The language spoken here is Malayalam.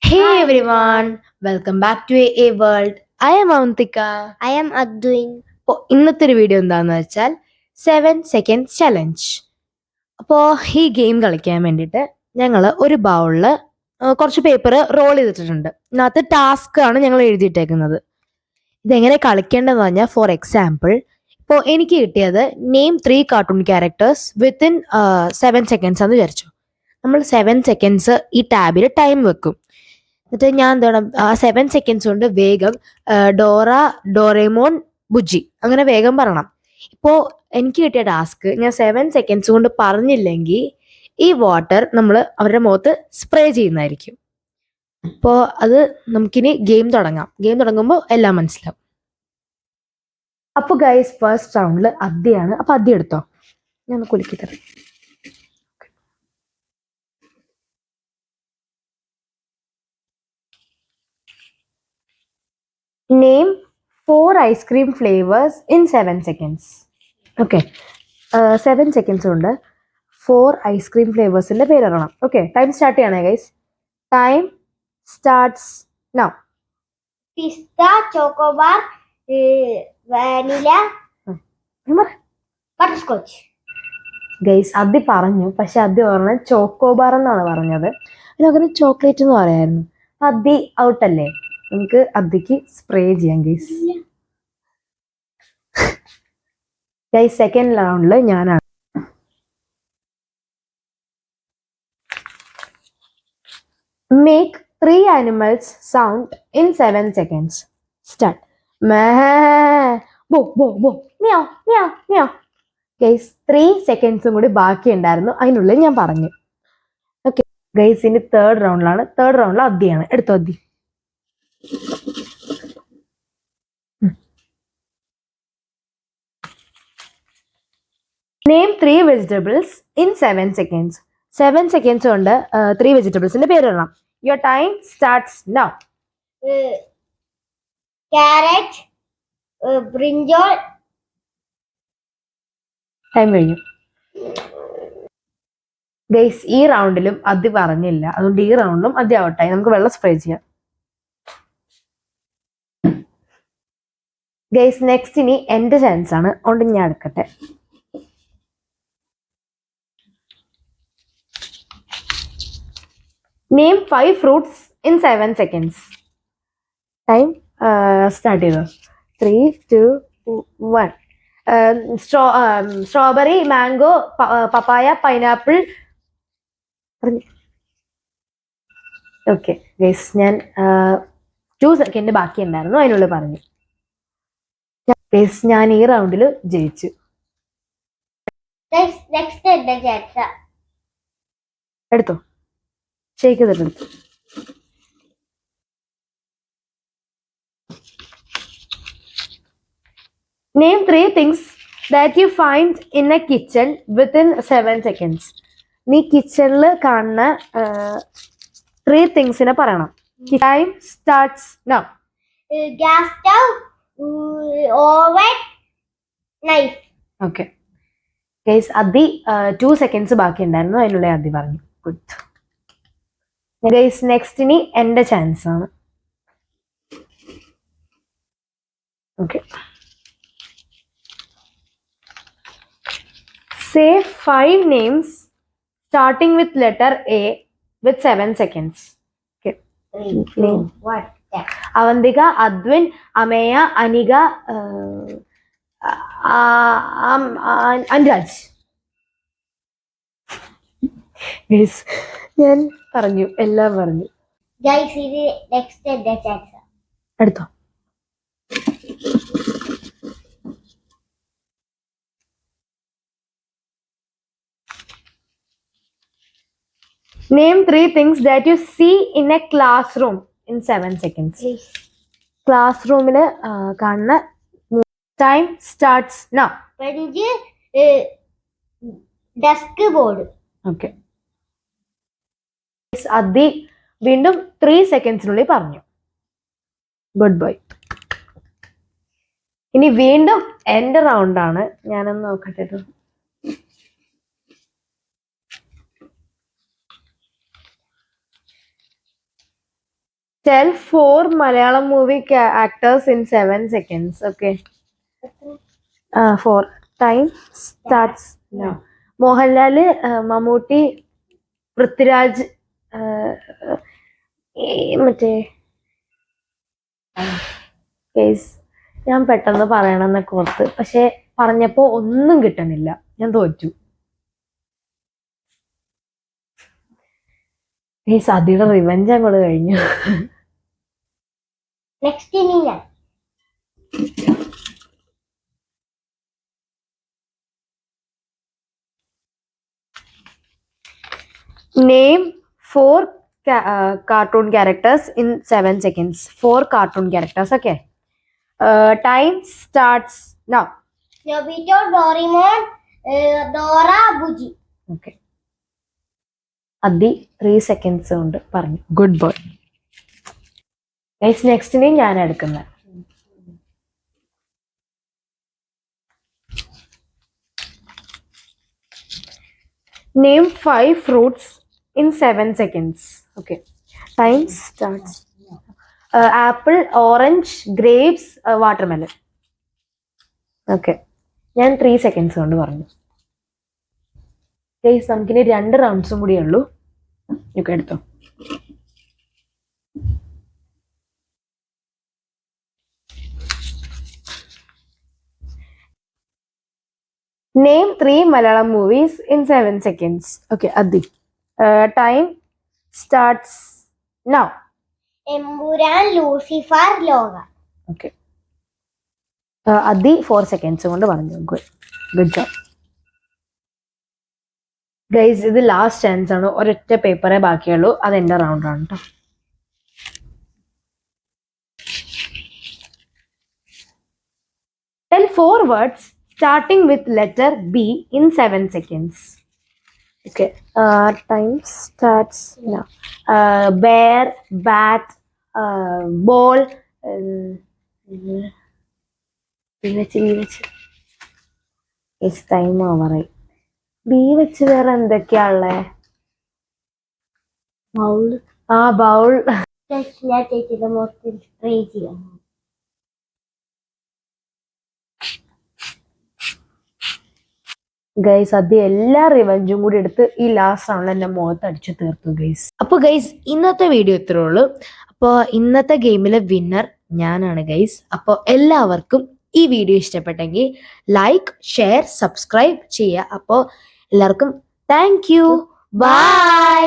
Hey everyone, welcome back to A World. I am Avantika. I am Adwin. അപ്പോൾ ഇന്നത്തെ ഒരു വീഡിയോ എന്താണെന്ന് വെച്ചാൽ 7 seconds ചലഞ്ച്. അപ്പോൾ ഈ ഗെയിം കളിക്കാൻ വേണ്ടിയിട്ട് ഞങ്ങൾ ഒരു ബൗളിൽ കുറച്ച് പേപ്പർ റോൾ ചെയ്തിട്ടുണ്ട്. ഇതിനകത്ത് ടാസ്ക് ആണ് ഞങ്ങൾ എഴുതിയിട്ടേക്കുന്നത്. ഇതെങ്ങനെ കളിക്കേണ്ടതെന്ന് പറഞ്ഞാൽ ഫോർ എക്സാമ്പിൾ ഇപ്പോൾ എനിക്ക് കിട്ടിയത് name 3 cartoon characters within 7 seconds എന്ന് വിചാരിച്ചു. നമ്മൾ 7 seconds ഈ ടാബിൽ ടൈം വെക്കും. എന്നിട്ട് ഞാൻ എന്താണ് ആ 7 seconds കൊണ്ട് വേഗം ഡോറ, ഡോറേമോൻ, ബുജ്ജി അങ്ങനെ വേഗം പറയണം. ഇപ്പോൾ എനിക്ക് കിട്ടിയ ടാസ്ക് ഞാൻ 7 seconds കൊണ്ട് പറഞ്ഞില്ലെങ്കിൽ ഈ വാട്ടർ നമ്മൾ അവരുടെ മുഖത്ത് സ്പ്രേ ചെയ്യുന്നതായിരിക്കും. അപ്പോൾ അത് നമുക്കിനി ഗെയിം തുടങ്ങാം. ഗെയിം തുടങ്ങുമ്പോൾ എല്ലാം മനസ്സിലാവും. അപ്പോൾ ഗൈസ് ഫസ്റ്റ് റൗണ്ടിൽ അദ്യയാണ്. അപ്പോൾ അദ്യ എടുത്തോ, ഞാൻ കുലുക്കി തരാം. Name 4 ice cream flavors in 7 seconds. Okay. 7 seconds കൊണ്ട് 4 ice cream flavors-ന്റെ പേര് അറിയണം. Okay. Time start ചെയ്യണേ guys. Time starts now. Pista, chocobar, vanilla, butterscotch. Guys Adya പറഞ്ഞു, പക്ഷെ അദ്യ പറഞ്ഞത് ചോക്കോബാർ എന്നാണ് പറഞ്ഞത്. അതിനകത്ത് ചോക്ലേറ്റ് എന്ന് പറയായിരുന്നു. അദ്യ ഔട്ടല്ലേ, നമുക്ക് അദ്യക്ക് സ്പ്രേ ചെയ്യാം ഗൈസ്. ഗൈസ് സെക്കൻഡ് റൗണ്ടിൽ ഞാനാണ്. Make 3 animals sound in 7 seconds. Start. May, ബോ ബോ ബോ, മ്യാവ് മ്യാവ് മ്യാവ്. ഗൈസ് 3 seconds കൂടി ബാക്കി ഉണ്ടായിരുന്നു, അതിനുള്ളിൽ ഞാൻ പറഞ്ഞു. ഓക്കെ ഗൈസ്, ഇനി തേർഡ് റൗണ്ടിലാണ്. തേർഡ് റൗണ്ടിൽ അദ്യയാണ്. എടുത്തോ Adya. Name 3 vegetables in 7 seconds. 7 seconds കൊണ്ട് 3 വെജിറ്റബിൾസിന്റെ പേര് ഇടണം. Your time starts now. Carrot, brinjal. Time കഴിഞ്ഞു. ഗൈസ് ഈ റൗണ്ടിലും അദ്യ പറഞ്ഞില്ല, അതുകൊണ്ട് ഈ റൗണ്ടിലും അദ്യ ഔട്ടായി. നമുക്ക് വെള്ളം സ്പ്രേ ചെയ്യാം. ഗൈസ് നെക്സ്റ്റ് ഇനി എന്റെ ചാൻസ് ആണ്, അതുകൊണ്ട് ഞാൻ എടുക്കട്ടെ. Name 5 fruits in 7 seconds. Time start ചെയ്തോ. 3, 2, 1. സ്ട്രോബെറി, മാംഗോ, പപ്പായ, പൈനാപ്പിൾ. ഓക്കെ ഗൈസ്, ഞാൻ 2 seconds ബാക്കി ഉണ്ടായിരുന്നു, അതിനുള്ളിൽ പറഞ്ഞു. ഗൈസ് ഞാൻ ഈ റൗണ്ടിൽ ജയിച്ചു. Next എന്റെ ചാൻസ്. എടുത്തോ, shake ചെയ്തിട്ടെടുത്തു. Name 3 things that you find in a kitchen within 7 seconds. നീ കിച്ചണിൽ കാണുന്ന 3 തിങ്സിനെ പറയണം. Time starts now. Gas stove, oven, knife. Okay guys Adya 2 seconds ബാക്കി ഉണ്ടായിരുന്നു, അതിനുള്ളിൽ അദ്യ പറഞ്ഞു. ഗുഡ് ഗൈസ്, നെക്സ്റ്റ് ഇനി എന്റെ ചാൻസ് ആണ്. Okay Say 5 names starting with letter A with 7 seconds. Okay. 3, 2, 1. Avantika, Adwin, Ameya, Aniga, Anraj. Yes, ഞാൻ പറഞ്ഞു, എല്ലാം പറഞ്ഞു. Guys, ഇത് നെക്സ്റ്റ് എന്റെ ചാൻസ്. എടുത്തോ. Name 3 things that you see in a classroom in 7 seconds. ക്ലാസ്റൂമിൽ കാണുന്ന. Time starts now. Bench, desk, board. Okay Adya വീണ്ടും 3 seconds പറഞ്ഞു. Good bye. ഇനി വീണ്ടും എന്റെ റൗണ്ടാണ്. ഞാനൊന്ന് നോക്കട്ടെ. Tell 4 Malayalam movie actors in 7 seconds. Okay. 4. Time starts now. Mohanlal, Mammootty, Prithviraj, മറ്റേ കേസ് ഞാൻ പെട്ടെന്ന് പറയണമെന്നൊക്കെ ഓർത്ത്, പക്ഷെ പറഞ്ഞപ്പോ ഒന്നും കിട്ടണില്ല. ഞാൻ തോറ്റു. കേസ് അതിയുടെ റിവെഞ്ച് അങ്ങോട്ട് കഴിഞ്ഞു. നെക്സ്റ്റ് ഇനി ഞാൻ. Name 4 cartoon characters in 7 seconds. 4 cartoon characters. Okay. Time starts now. Nobita, Doraemon, Dora, Buji. Okay. അതി 3 seconds കൊണ്ട് പറഞ്ഞു. Good boy. ഗൈസ് നെക്സ്റ്റിനെ ഞാൻ എടുക്കുന്നത്. Name 5 fruits in 7 seconds. Okay. Time starts. Apple, orange, grapes, watermelon. Okay. ഞാൻ 3 seconds കൊണ്ട് പറഞ്ഞു. ഗൈസ് നമുക്കിനി 2 റൗണ്ട്സും കൂടിയേ ഉള്ളൂ. ഒക്കെ എടുത്തോ. Name 3 Malayalam movies in 7 seconds. Okay, Adi. Time starts now. Empuraan, Lucifer, ലോക. Okay. Adi 4 seconds കൊണ്ട് പറഞ്ഞു. Good job. ഗൈസ് ഇത് ലാസ്റ്റ് ചാൻസ് ആണ്. ഒരൊറ്റ പേപ്പറേ ബാക്കിയുള്ളൂ. അത് എൻ്റെ റൗണ്ട് ആണ് കേട്ടോ. Tell 4 words starting with letter B in 7 seconds. Okay. Time starts now. Bear, bat, ball. It's time over. B വെച്ച് വേറെ എന്തൊക്കെയാ ഉള്ളേ? ബൗൾ. ബൗൾ. ഞാൻ ചേച്ചിയുടെ മൊത്തം ട്രൈ ചെയ്യാം. ഗൈസ് അത് എല്ലാ റിവെഞ്ചും കൂടി എടുത്ത് ഈ ലാസ്റ്റ് റൗണ്ടിൽ എന്റെ മുഖത്ത് അടിച്ചു തീർത്തു ഗൈസ്. അപ്പോൾ ഗൈസ് ഇന്നത്തെ വീഡിയോ ഇത്രേ ഉള്ളൂ. അപ്പോൾ ഇന്നത്തെ ഗെയിമിലെ വിന്നർ ഞാനാണ് ഗൈസ്. അപ്പോൾ എല്ലാവർക്കും ഈ വീഡിയോ ഇഷ്ടപ്പെട്ടെങ്കിൽ ലൈക്ക്, ഷെയർ, സബ്സ്ക്രൈബ് ചെയ്യുക. അപ്പോൾ എല്ലാവർക്കും താങ്ക് യു. ബൈ.